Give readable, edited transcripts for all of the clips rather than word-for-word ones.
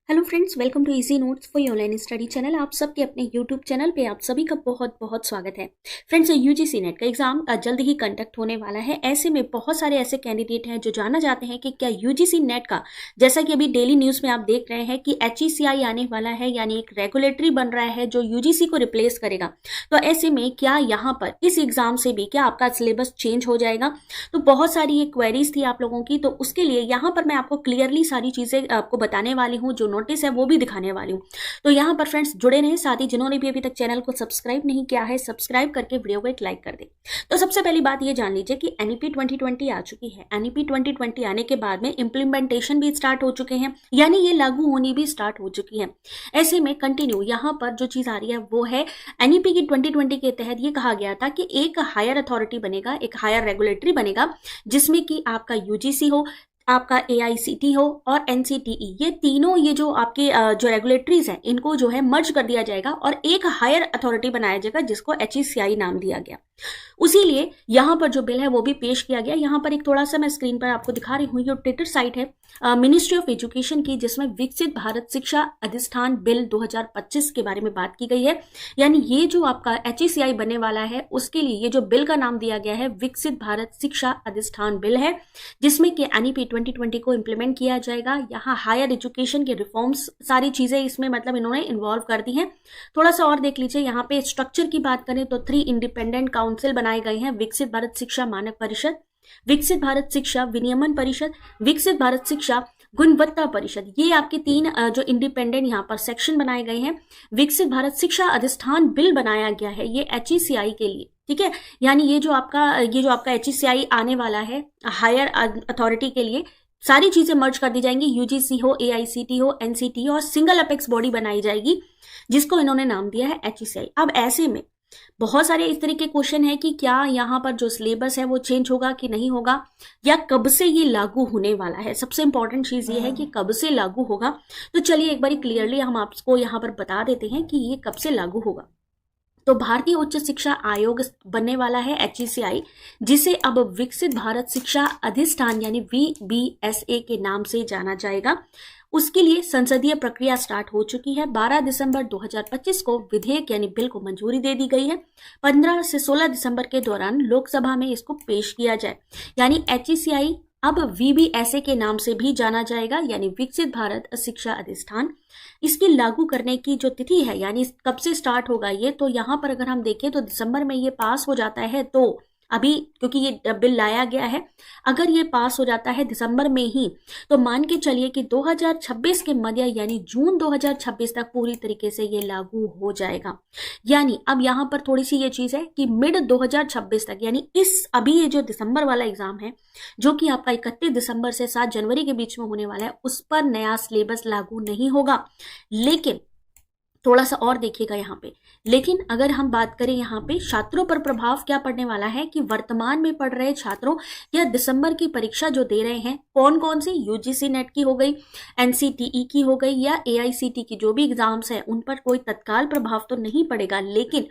Hello friends, welcome to easy notes for online study channel. आप सबके अपने YouTube channel पे आप सभी का बहुत बहुत स्वागत है। फ्रेंड्स, यूजीसी नेट का एग्जाम जल्द ही कंडक्ट होने वाला है। ऐसे में बहुत सारे ऐसे कैंडिडेट हैं जो जानना चाहते हैं कि क्या यूजीसी नेट का, जैसा कि अभी डेली न्यूज में आप देख रहे हैं कि HECI आने वाला है, यानी एक रेगुलेटरी बन रहा है जो यूजीसी को रिप्लेस करेगा। तो ऐसे में क्या यहाँ पर इस एग्जाम से भी क्या आपका सिलेबस चेंज हो जाएगा? तो बहुत सारी ये क्वेरीज थी आप लोगों की, तो उसके लिए यहाँ पर मैं आपको क्लियरली सारी चीजें आपको बताने वाली हूँ, जो नोटिस है वो भी दिखाने वाली हूँ। तो यहाँ पर फ्रेंड्स जुड़े रहें, साथ ही जिन्होंने भी अभी तक चैनल को सब्सक्राइब नहीं किया है, सब्सक्राइब करके वीडियो को एक लाइक कर दे। तो सबसे पहली बात ये जान लीजिए कि NEP 2020 आ चुकी है। NEP 2020 आने के बाद में इम्प्लीमेंटेशन भी स्टार्ट हो चुके हैं, यानी ये लागू होनी भी स्टार्ट हो चुकी है। ऐसे में कंटिन्यू यहाँ पर जो चीज आ रही है वो है NEP की 2020 के तहत ये कहा गया था कि एक हायर अथॉरिटी बनेगा, एक हायर रेगुलेटरी बनेगा, जिसमें कि आपका UGC हो, आपका AICT हो और NCTE, ये तीनों ये जो आपके जो रेगुलेटरीज हैं इनको जो है मर्ज कर दिया जाएगा और एक हायर अथॉरिटी बनाया जाएगा जिसको HECI नाम दिया गया। उसी लिए यहाँ पर जो बिल है वो भी पेश किया गया। यहाँ पर एक थोड़ा सा मैं स्क्रीन पर आपको दिखा रही हूँ, ये ट्विटर साइट है मिनिस्ट्री ऑफ एजुकेशन की, जिसमें विकसित भारत शिक्षा अधिष्ठान बिल 2025 के बारे में बात की गई है। यानी ये जो आपका HECI बनने वाला है उसके लिए ये जो बिल का नाम दिया गया है विकसित भारत शिक्षा अधिष्ठान बिल है, जिसमें कि NEP 2020 को इम्प्लीमेंट किया जाएगा। यहाँ हायर एजुकेशन के रिफॉर्म्स सारी चीजें इसमें मतलब इन्होंने इन्वॉल्व कर दी हैं। थोड़ा सा और देख लीजिए, यहाँ पे स्ट्रक्चर की बात करें तो 3 इंडिपेंडेंट काउंसिल बनाए गए हैं: विकसित भारत शिक्षा मानक परिषद, विकसित भारत शिक्षा विनियमन परिषद, विकसित भारत शिक्षा गुणवत्ता परिषद। ये आपके 3 जो इंडिपेंडेंट यहाँ पर सेक्शन बनाए गए हैं। विकसित भारत शिक्षा अधिष्ठान बिल बनाया गया है ये HECI के लिए, ठीक है। यानी ये जो आपका HECI आने वाला है हायर अथॉरिटी के लिए, सारी चीजें मर्ज कर दी जाएंगी। UGC हो, AICT हो, NCT और सिंगल अपेक्स बॉडी बनाई जाएगी जिसको इन्होंने नाम दिया है HECI। अब ऐसे में बहुत सारे इस तरह के क्वेश्चन है कि क्या यहाँ पर जो सिलेबस है वो चेंज होगा कि नहीं होगा, या कब से ये लागू होने वाला है। सबसे इंपॉर्टेंट चीज ये है कि कब से लागू होगा। तो चलिए एक बार क्लियरली हम आपको यहाँ पर बता देते हैं कि ये कब से लागू होगा। तो भारतीय उच्च शिक्षा आयोग बनने वाला है HECI, जिसे अब विकसित भारत शिक्षा अधिष्ठान यानी VBSA के नाम से जाना जाएगा। उसके लिए संसदीय प्रक्रिया स्टार्ट हो चुकी है। 12 दिसंबर 2025 को विधेयक यानी बिल को मंजूरी दे दी गई है। 15 से 16 दिसंबर के दौरान लोकसभा में इसको पेश किया जाए। यानी HECI अब VBSA के नाम से भी जाना जाएगा, यानी विकसित भारत शिक्षा अधिष्ठान। इसकी लागू करने की जो तिथि है, यानी कब से स्टार्ट होगा ये, तो यहाँ पर अगर हम देखें तो दिसंबर में ये पास हो जाता है। तो अभी क्योंकि ये बिल लाया गया है, अगर ये पास हो जाता है दिसंबर में ही, तो मान के चलिए कि 2026 के मध्य यानी जून 2026 तक पूरी तरीके से ये लागू हो जाएगा। यानी अब यहाँ पर थोड़ी सी ये चीज है कि मिड 2026 तक, यानी अभी ये जो दिसंबर वाला एग्जाम है जो कि आपका 31 दिसंबर से 7 जनवरी के बीच में होने वाला है, उस पर नया सिलेबस लागू नहीं होगा। लेकिन थोड़ा सा और देखिएगा यहाँ पे, लेकिन अगर हम बात करें यहाँ पे छात्रों पर प्रभाव क्या पड़ने वाला है कि वर्तमान में पढ़ रहे छात्रों या दिसंबर की परीक्षा जो दे रहे हैं, कौन कौन सी, UGC नेट की हो गई, NCTE की हो गई या AICT की जो भी एग्जाम्स है, उन पर कोई तत्काल प्रभाव तो नहीं पड़ेगा। लेकिन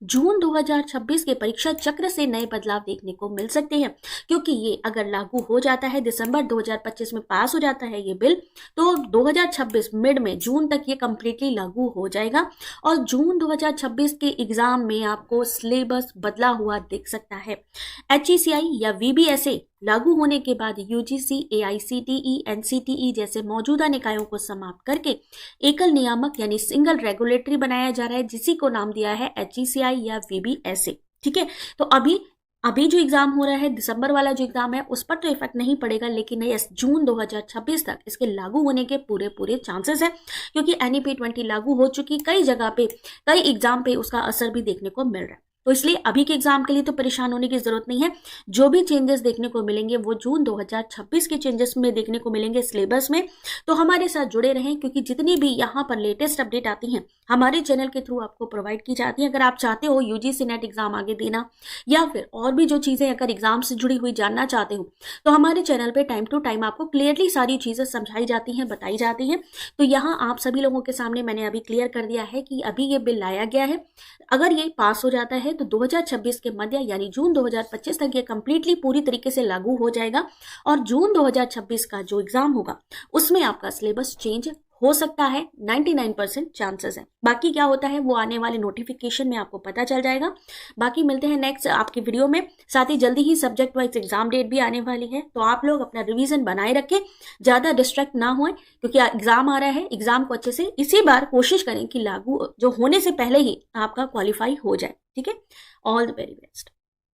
जून 2026 के परीक्षा चक्र से नए बदलाव देखने को मिल सकते हैं, क्योंकि ये अगर लागू हो जाता है, दिसंबर 2025 में पास हो जाता है ये बिल, तो 2026 मिड में जून तक ये कंप्लीटली लागू हो जाएगा और जून 2026 के एग्जाम में आपको सिलेबस बदला हुआ दिख सकता है। HECI या VBSA लागू होने के बाद UGC, AICTE, NCTE जैसे मौजूदा निकायों को समाप्त करके एकल नियामक यानी सिंगल रेगुलेटरी बनाया जा रहा है, जिसी को नाम दिया है HECI या VBSA, ठीक है। तो अभी जो एग्जाम हो रहा है, दिसंबर वाला जो एग्जाम है, उस पर तो इफेक्ट नहीं पड़ेगा, लेकिन यस जून 2026 तक इसके लागू होने के पूरे चांसेस है, क्योंकि NEP 20 लागू हो चुकी, कई जगह पे कई एग्जाम पे उसका असर भी देखने को मिल रहा है। तो इसलिए अभी के एग्जाम के लिए तो परेशान होने की जरूरत नहीं है। जो भी चेंजेस देखने को मिलेंगे वो जून 2026 के चेंजेस में देखने को मिलेंगे सिलेबस में। तो हमारे साथ जुड़े रहें, क्योंकि जितनी भी यहाँ पर लेटेस्ट अपडेट आती हैं हमारे चैनल के थ्रू आपको प्रोवाइड की जाती है। अगर आप चाहते हो UGC नेट एग्जाम आगे देना या फिर और भी जो चीजें अगर एग्जाम से जुड़ी हुई जानना चाहते हो, तो हमारे चैनल पे टाइम टू टाइम आपको क्लियरली सारी चीजें समझाई जाती हैं, बताई जाती हैं। तो यहाँ आप सभी लोगों के सामने मैंने अभी क्लियर कर दिया है कि अभी ये बिल लाया गया है। अगर ये पास हो जाता है तो 2026 के मध्य यानी जून 2025 तक ये कंप्लीटली पूरी तरीके से लागू हो जाएगा और जून 2026 का जो एग्जाम होगा उसमें आपका सिलेबस चेंज हो सकता है, 99% चांसेस है। बाकी क्या होता है वो आने वाले नोटिफिकेशन में आपको पता चल जाएगा। बाकी मिलते हैं नेक्स्ट आपकी वीडियो में। साथ ही जल्दी ही सब्जेक्ट वाइज एग्जाम डेट भी आने वाली है, तो आप लोग अपना रिवीजन बनाए रखें, ज़्यादा डिस्ट्रैक्ट ना होए, क्योंकि एग्जाम आ रहा है। एग्जाम को अच्छे से इसी बार कोशिश करें कि लागू जो होने से पहले ही आपका क्वालिफाई हो जाए। ठीक है, ऑल द वेरी बेस्ट।